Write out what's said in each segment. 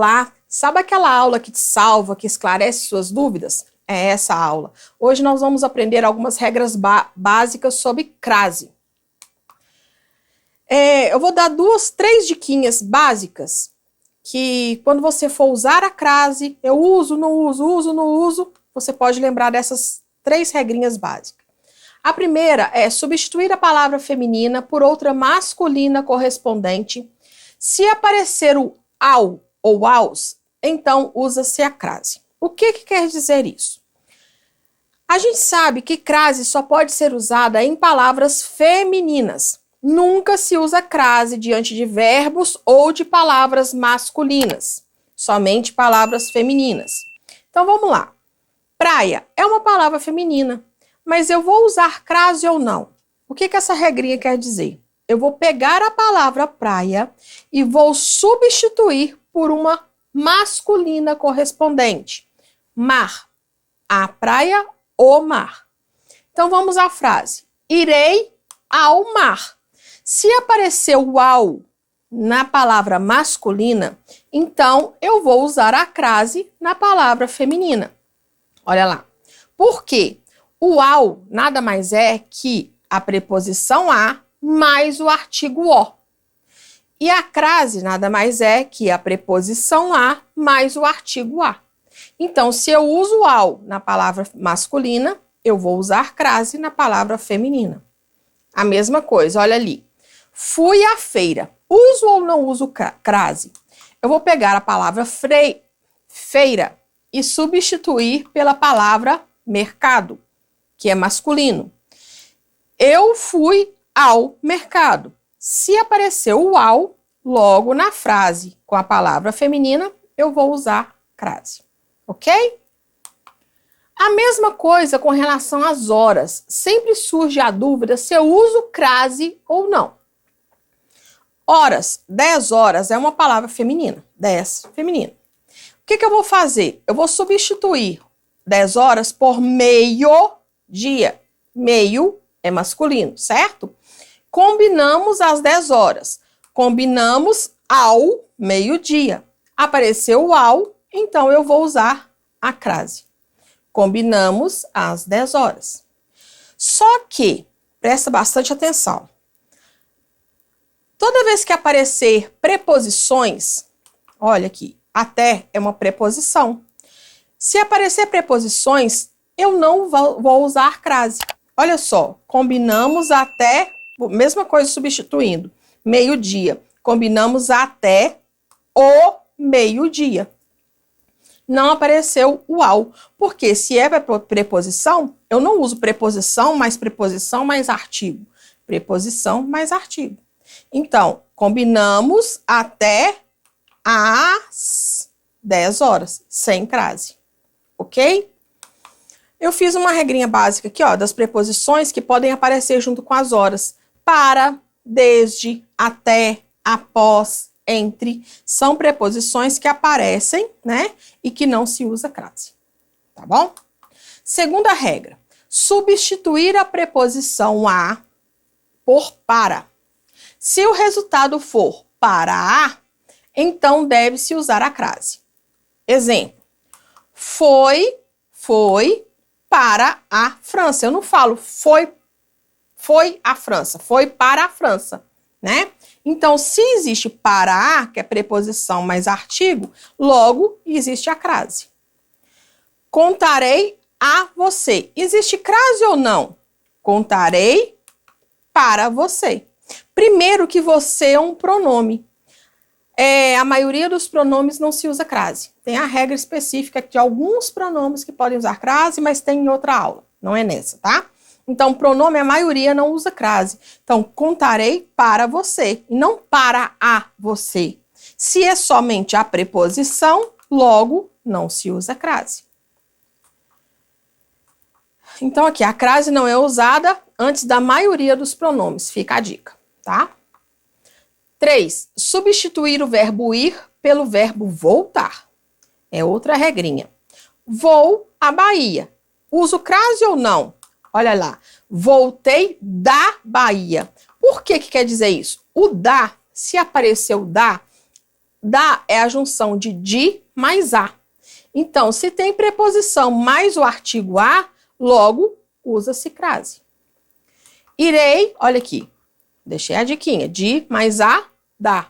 Olá! Sabe aquela aula que te salva, que esclarece suas dúvidas? É essa a aula. Hoje nós vamos aprender algumas regras básicas sobre crase. Eu vou dar três diquinhas básicas que quando você for usar a crase, eu uso, não uso, você pode lembrar dessas três regrinhas básicas. A primeira é substituir a palavra feminina por outra masculina correspondente. Se aparecer o ao ou aos, então usa-se a crase. O que quer dizer isso? A gente sabe que crase só pode ser usada em palavras femininas. Nunca se usa crase diante de verbos ou de palavras masculinas. Somente palavras femininas. Então vamos lá. Praia é uma palavra feminina, mas eu vou usar crase ou não? O que essa regrinha quer dizer? Eu vou pegar a palavra praia e vou substituir por uma masculina correspondente. Mar. A praia, o mar. Então vamos à frase. Irei ao mar. Se aparecer o ao na palavra masculina, então eu vou usar a crase na palavra feminina. Olha lá. Por quê? O ao nada mais é que a preposição a mais o artigo o. E a crase nada mais é que a preposição a mais o artigo a. Então, se eu uso ao na palavra masculina, eu vou usar crase na palavra feminina. A mesma coisa, olha ali. Fui à feira. Uso ou não uso crase? Eu vou pegar a palavra feira e substituir pela palavra mercado, que é masculino. Eu fui ao mercado. Se aparecer o ao logo na frase com a palavra feminina, eu vou usar crase. Ok? A mesma coisa com relação às horas. Sempre surge a dúvida se eu uso crase ou não. Horas, 10 horas é uma palavra feminina. 10, feminino. O que eu vou fazer? Eu vou substituir 10 horas por meio-dia. Meio é masculino, certo? Combinamos às 10 horas. Combinamos ao meio-dia. Apareceu o ao, então eu vou usar a crase. Combinamos às 10 horas. Só que, presta bastante atenção. Toda vez que aparecer preposições, olha aqui, até é uma preposição. Se aparecer preposições, eu não vou usar crase. Olha só, combinamos até, mesma coisa substituindo, meio-dia. Combinamos até o meio-dia. Não apareceu o ao, porque se é preposição, eu não uso preposição mais artigo. Preposição mais artigo. Então, combinamos até às 10 horas, sem crase. Ok? Eu fiz uma regrinha básica aqui, ó, das preposições que podem aparecer junto com as horas. Para, desde, até, após, entre. São preposições que aparecem, né? E que não se usa crase. Tá bom? Segunda regra. Substituir a preposição a por para. Se o resultado for para a, então deve-se usar a crase. Exemplo. Foi para a França. Eu não falo foi a França, foi para a França, né? Então, se existe para a, que é preposição mais artigo, logo existe a crase. Contarei a você. Existe crase ou não? Contarei para você. Primeiro que você é um pronome. A maioria dos pronomes não se usa crase. Tem a regra específica de alguns pronomes que podem usar crase, mas tem em outra aula. Não é nessa, tá? Então, pronome, a maioria não usa crase. Então, contarei para você, e não para a você. Se é somente a preposição, logo não se usa crase. Então, aqui, a crase não é usada antes da maioria dos pronomes. Fica a dica, tá? 3. Substituir o verbo ir pelo verbo voltar. É outra regrinha. Vou à Bahia. Uso crase ou não? Olha lá. Voltei da Bahia. Por que quer dizer isso? O da, se aparecer o da, Da é a junção de mais a. Então, se tem preposição mais o artigo a, logo usa-se crase. Irei, olha aqui, deixei a diquinha, de mais a, da.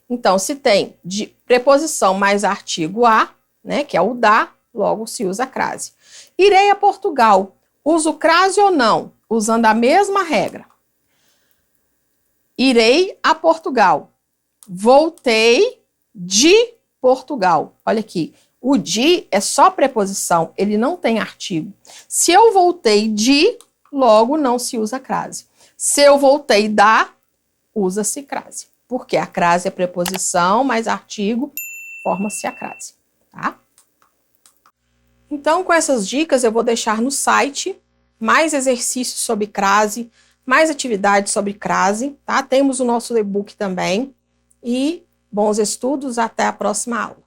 Então, se tem de preposição mais artigo a, né, que é o da, logo se usa crase. Irei a Portugal. Uso crase ou não? Usando a mesma regra. Irei a Portugal. Voltei de Portugal. Olha aqui, o de é só preposição, ele não tem artigo. Se eu voltei de, logo não se usa crase. Se eu voltei da, usa-se crase. Porque a crase é preposição, mais artigo, forma-se a crase, tá? Então, com essas dicas, eu vou deixar no site mais exercícios sobre crase, mais atividades sobre crase, tá? Temos o nosso e-book também. E bons estudos, até a próxima aula.